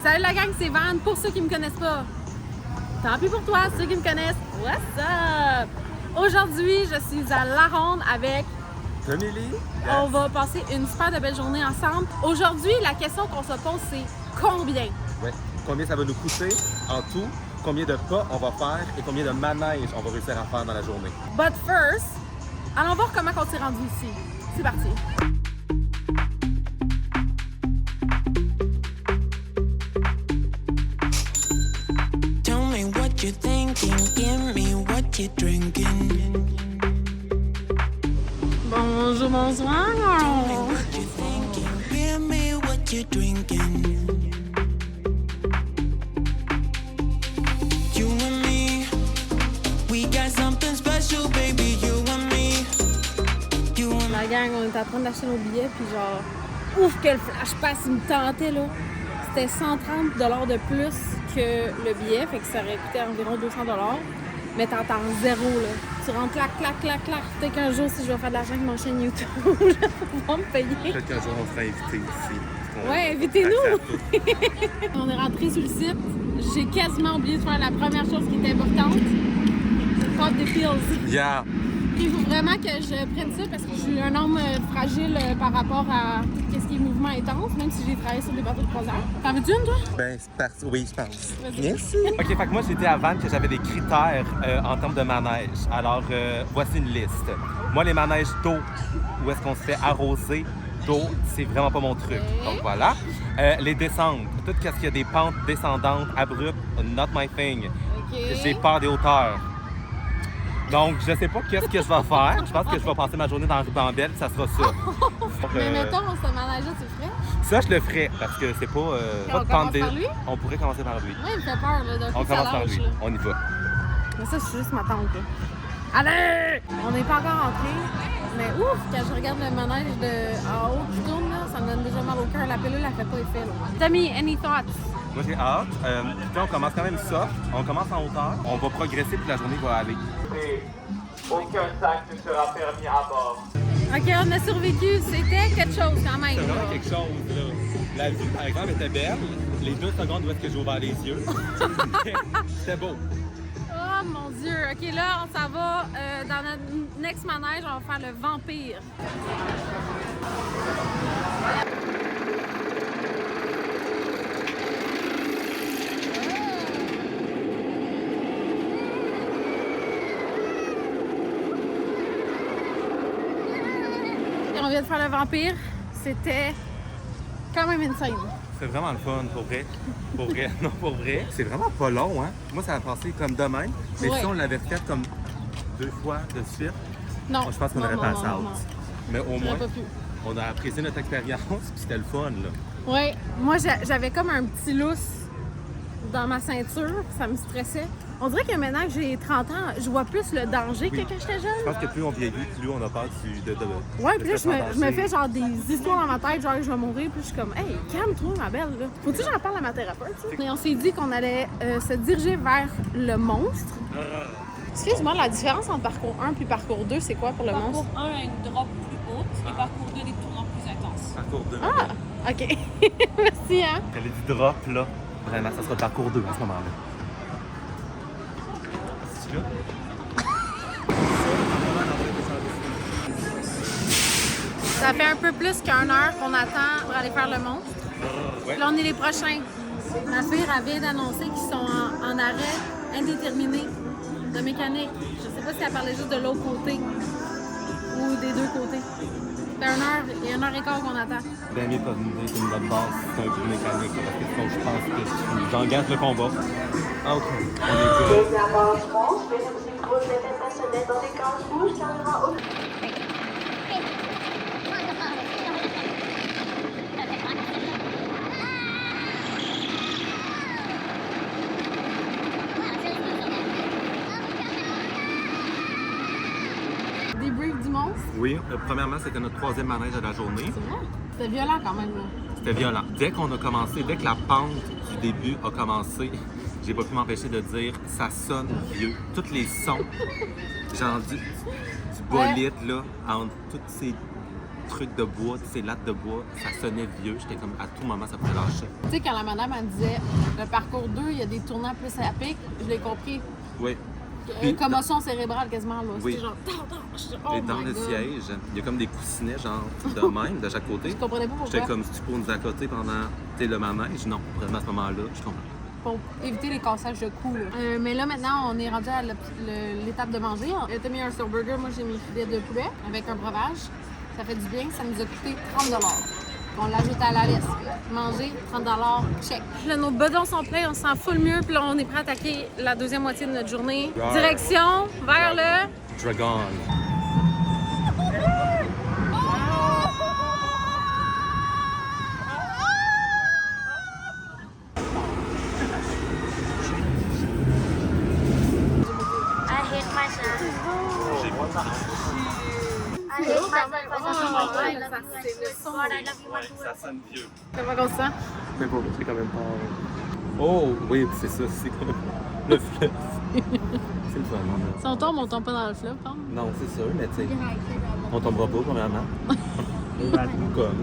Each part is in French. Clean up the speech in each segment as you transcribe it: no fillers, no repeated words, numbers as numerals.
Salut la gang, c'est Van. Pour ceux qui me connaissent pas, tant pis pour toi, ceux qui me connaissent, what's up? Aujourd'hui, je suis à La Ronde avec Tommy-Lee. Yes. On va passer une super de belle journée ensemble. Aujourd'hui, la question qu'on se pose, c'est combien? Ouais. Combien ça va nous coûter en tout? Combien de pas on va faire et combien de manèges on va réussir à faire dans la journée? But first, allons voir comment on s'est rendu ici. C'est parti. Tell me what you're thinking, give me what you're drinking. Bonjour, bonsoir. What you're thinking, give me what you're drinking. You and me, we got something special, baby. You and me, you and La gang, on est en train d'acheter nos billets, puis genre, ouf, que le flash pass, il me tentait, là. C'était 130 $ de plus que le billet, fait que ça aurait coûté environ 200 $. Mais t'entends zéro, là. Tu rentres clac, clac, clac, clac. Peut-être qu'un jour, si je vais faire de l'argent avec mon chaîne YouTube, je vais pouvoir me payer. Peut-être qu'un jour on sera invité ici. Ouais, invitez-nous! On est rentré sur le site. J'ai quasiment oublié de faire la première chose qui est importante. Pop des pills. Yeah. Il faut vraiment que je prenne ça parce que je suis un homme fragile par rapport à tout ce qui est mouvement intense, même si j'ai travaillé sur des bateaux de croisière. T'en veux-tu une, toi? Ben, c'est parti. Oui, je pense. Vas-y. Merci. OK, fait que moi, j'ai dit à Van que j'avais des critères en termes de manège. Alors, voici une liste. Moi, les manèges d'eau, où est-ce qu'on se fait arroser d'eau, c'est vraiment pas mon truc. Ok. Donc, voilà. Les descentes. Tout ce qu'il y a des pentes descendantes, abruptes, not my thing. OK. J'ai peur des hauteurs. Donc, je sais pas qu'est-ce que je vais faire. Je pense que je vais passer ma journée dans la ribambelle, ça sera ça. Donc, Mais mettons, ce manège-là, tu le ferais? ça, je le ferais parce que c'est pas, pas on de commence pente par lui? On pourrait commencer par lui. Moi, il me fait peur, là, d'un coup, On ça commence par lâche, lui. là. On y va. Mais ça, c'est juste ma tante, là. Allez! On n'est pas encore rentré, mais ouf, quand je regarde le manège de en haut qui tourne, là, ça me donne déjà mal au cœur. La pilule, elle fait pas effet, là. Tommy, any thoughts? Moi, j'ai hâte. Puis on commence quand même soft. On commence en hauteur. On va progresser puis la journée va aller. Aucun sac ne sera permis à bord. OK, on a survécu. C'était quelque chose, quand même. C'est là. vraiment quelque chose, là. La vue, par exemple, était belle. Les 2 secondes où est-ce que j'ai ouvert les yeux. C'était beau. Oh mon Dieu! OK, là, on s'en va dans notre next manège, on va faire le vampire. Et on vient de faire le vampire. C'était quand même insane. C'est vraiment le fun, pour vrai. Pour vrai, non, pour vrai. C'est vraiment pas long, hein. Moi, ça a passé comme de même. Mais Ouais. si on l'avait fait comme 2 fois de suite, Non. je pense qu'on non, aurait non, passé non, out. non. Mais au J'aurais moins, pas pu. on a apprécié notre expérience, puis c'était le fun, là. Oui, moi j'avais comme un petit lousse dans ma ceinture, ça me stressait. On dirait que maintenant que j'ai 30 ans, je vois plus le danger Oui. que quand j'étais Je jeune. pense que plus on vieillit, plus on a peur Ouais, de puis là se faire je me danger. fais genre des histoires dans ma tête, genre je vais mourir, puis je suis comme, hey, calme-toi ma belle, là. Faut-tu que j'en parle à ma thérapeute, ça? Mais on s'est dit qu'on allait se diriger vers le monstre. Excuse-moi, la différence entre parcours 1 puis parcours 2, c'est quoi pour le Parcours monstre? 1 a une drop plus haute et parcours 2 des tournants plus intenses. Parcours 2. Ah, ok. Merci, hein? Elle a dit drop, là. Vraiment, ça sera parcours 2 à ce moment-là. C'est là? Ça fait un peu plus qu'une heure qu'on attend pour aller faire le monstre. Ouais. Là, on est les prochains. Ma fille elle vient d'annoncer qu'ils sont en arrêt indéterminé de mécanique. Je sais pas si elle parlait juste de l'autre côté ou des deux côtés. Ça fait il y a 1h15 qu'on attend. Ben mieux pas venir sur notre base, c'est un peu mécanique, là, parce que sinon, je pense que j'engage le combat. Ah, OK. On est good. Les avantages, veuillez vous déposer les personnels dans les cases rouges car il y aura aucun... Débrief du monstre. Oui, premièrement, c'était notre 3e manège de la journée. C'est vrai? C'était violent quand même, là. C'était violent. Dès qu'on a commencé, dès que la pente du début a commencé, j'ai pas pu m'empêcher de dire ça sonne vieux. Tous les sons, genre du bolide là, entre toutes ces trucs de bois, ces lattes de bois, ça sonnait vieux. J'étais comme, à tout moment, ça pouvait lâcher. Tu sais, quand la madame, elle disait, le parcours 2, il y a des tournants plus à pic, je l'ai compris. Oui. Puis, Commotion cérébrale quasiment, là. Oui. C'était genre, oh Et dans my le God. siège, il y a comme des coussinets, genre, de même, de chaque côté. Je comprenais pas pourquoi. J'étais comme, si tu peux nous accoter pendant, tu sais, le manège. Non, vraiment, à ce moment-là, je comprends. Pour éviter les cassages de cou. Mais là, maintenant, on est rendu à l'étape de manger. T'as mis un slow burger, moi j'ai mis filets de poulet avec un breuvage. Ça fait du bien, ça nous a coûté 30 $. On l'ajoute à la liste. Manger, 30 $, check. Là, nos bedons sont pleins, on se sent full mieux, puis là, on est prêt à attaquer la deuxième moitié de notre journée. Ouais. Direction vers le... Dragon. I hate myself. I hate myself. I love you. God, I love you. Ça sonne vieux. Comment on se sent? Mais bon, c'est quand même pas... Oh, oui, c'est ça, c'est comme le fleuve. C'est le fun, non? Si on tombe pas dans le fleuve, hein? Non, c'est sûr, mais tu sais, on tombera pas, premièrement. Comme...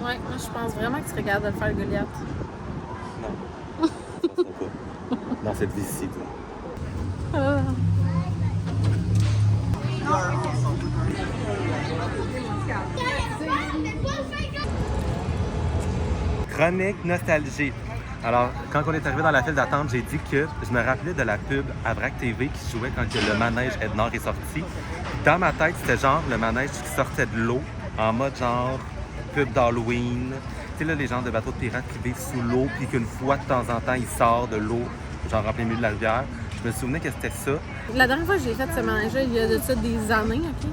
Ouais, moi je pense vraiment que tu regardes de le faire Goliath. Non. Ça sera pas. Dans cette vie-ci, toi. Chronique nostalgie. Alors, quand on est arrivé dans la file d'attente, j'ai dit que je me rappelais de la pub à Vrac TV qui jouait quand que le manège Ednor est sorti. Dans ma tête, c'était genre le manège qui sortait de l'eau, en mode genre pub d'Halloween. Tu sais, là, les gens de bateaux de pirates qui vivent sous l'eau, puis qu'une fois de temps en temps, ils sortent de l'eau, genre en plein milieu de la rivière. Je me souvenais que c'était ça. La dernière fois que j'ai fait ce manège-là, il y a de ça des années, OK?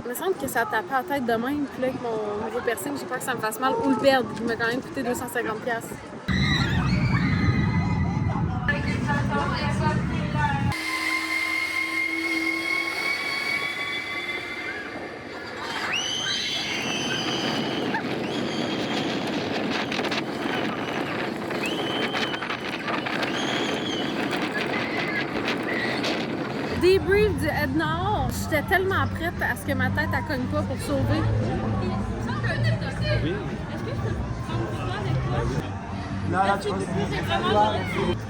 Il me semble que ça tapait la tête de même, puis là, avec mon nouveau piercing, j'ai peur que ça me fasse mal ou le perdre. Il m'a quand même coûté 250$. Débrief du Ednor. J'étais tellement prête à ce que ma tête elle cogne pas pour sauver. Oui.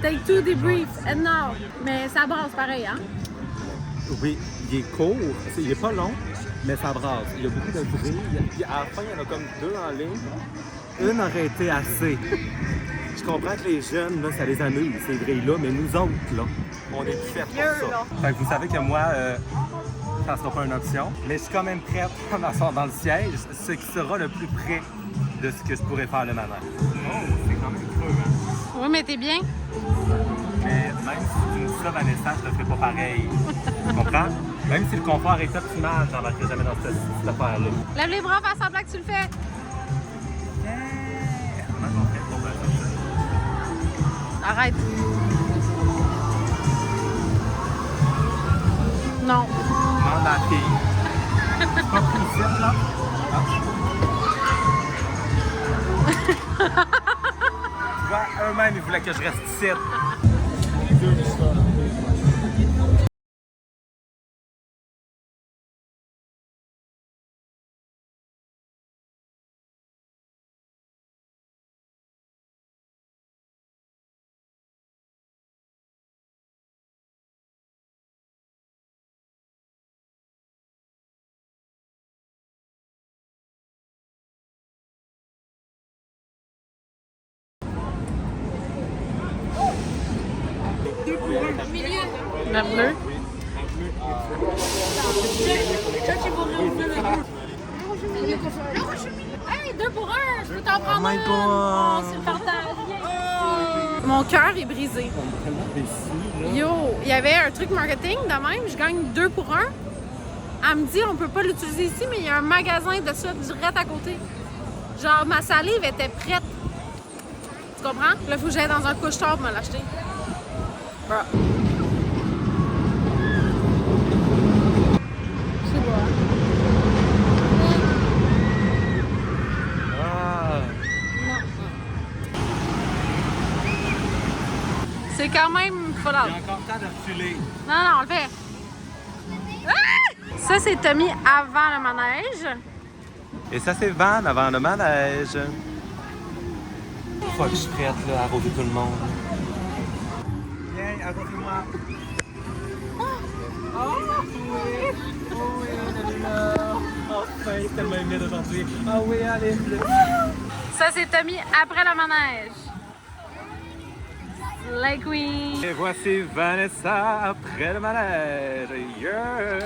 Take two débrief, Ednor. Mais ça brasse pareil, hein? Oui, il est court, il est pas long, mais ça brasse. Il y a beaucoup de brilles. Puis à la fin, il y en a comme deux en ligne. Une aurait été assez. Je comprends que les jeunes, là, ça les amuse, ces brilles-là, mais nous autres, là, on est plus faits pour ça. Fait que vous savez que moi, ça sera pas une option, mais je suis quand même prête à m'asseoir dans le siège, ce qui sera le plus près de ce que je pourrais faire le manège. Oh, c'est quand même creux, hein? Oui, mais t'es bien? Mais même si tu me dis ça, Vanessa, je le ferai pas pareil. Tu comprends? Même si le confort est optimal, j'embarquerai jamais dans cette affaire-là. Lève les bras, fais semblant que tu le fais. Comment on fait pour faire ça? Arrête. Non. Demande à la fille. C'est pas plus vite, là? Tu vois, eux-mêmes, ils voulaient que je reste ici. La bleue. Hey, 2 pour 1! Je peux t'en prendre un! Oh, c'est le partage! Mon cœur est brisé. Yo, il y avait un truc marketing de même, je gagne 2 pour 1. Elle me dit on peut pas l'utiliser ici, mais il y a un magasin de ça direct à côté. Genre, ma salive était prête. Tu comprends? Là, il faut que j'aille dans un couche-tard pour me l'acheter. Voilà. C'est beau, hein? C'est quand même full Il out. y a encore temps de reculer. Non, non, on le fait. Ah! Ça, c'est Tommy avant le manège. Et ça, c'est Van avant le manège. Une fois que je suis prête là, à arroser tout le monde. Viens, arrosez-moi. Oh oui! Oh oui, on est là! Enfin, c'est tellement humide aujourd'hui. Ah oui, allez! Ça, c'est Tommy après le manège. Slay Queen. Et voici Vanessa après le manège. Yeah!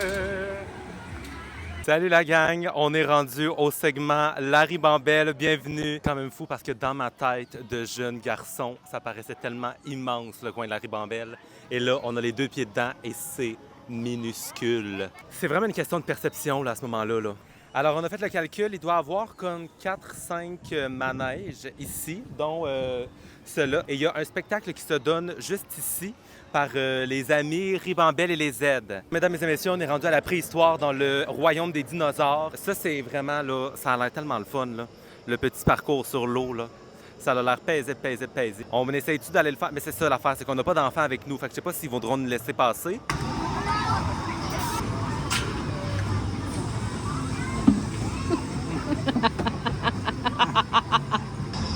Salut la gang, on est rendu au segment La Ribambelle. Bienvenue. Quand même fou parce que dans ma tête de jeune garçon, ça paraissait tellement immense le coin de La Ribambelle. Et là, on a les 2 pieds dedans et c'est minuscule. C'est vraiment une question de perception là, à ce moment-là. Là. Alors, on a fait le calcul. Il doit y avoir comme 4-5 manèges ici, dont ceux-là. Et il y a un spectacle qui se donne juste ici par les amis Ribambelle et les Z. Mesdames et messieurs, on est rendu à la préhistoire dans le royaume des dinosaures. Ça, c'est vraiment, là, ça a l'air tellement le fun, là. Le petit parcours sur l'eau, là. Ça a l'air paisible. On essaye-tu d'aller le faire? Mais c'est ça l'affaire, c'est qu'on n'a pas d'enfants avec nous. Fait que je sais pas s'ils voudront nous laisser passer.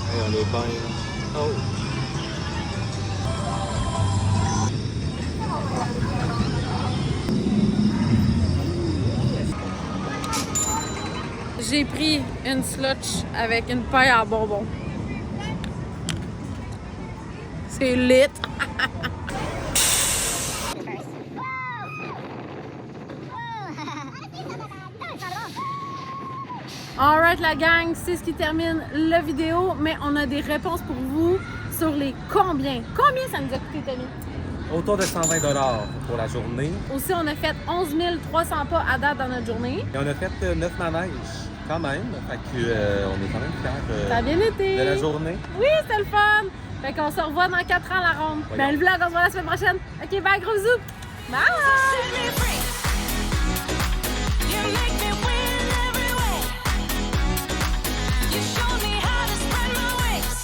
Hey, on est bien, là. Oh! J'ai pris une slotch avec une paille à bonbons. C'est lit! Alright la gang, c'est ce qui termine la vidéo, mais on a des réponses pour vous sur les combien. Combien ça nous a coûté, Tommy? Autour de 120 $ pour la journée. Aussi, on a fait 11 300 pas à date dans notre journée. Et on a fait 9 manèges, quand même. Fait que, on est quand même fiers Ça a bien été! de la journée. Oui, c'était le fun! Fait qu'on se revoit dans 4 ans la ronde. Voyons. Dans le vlog, on se voit la semaine prochaine. Ok, bye, gros bisous! Bye! You make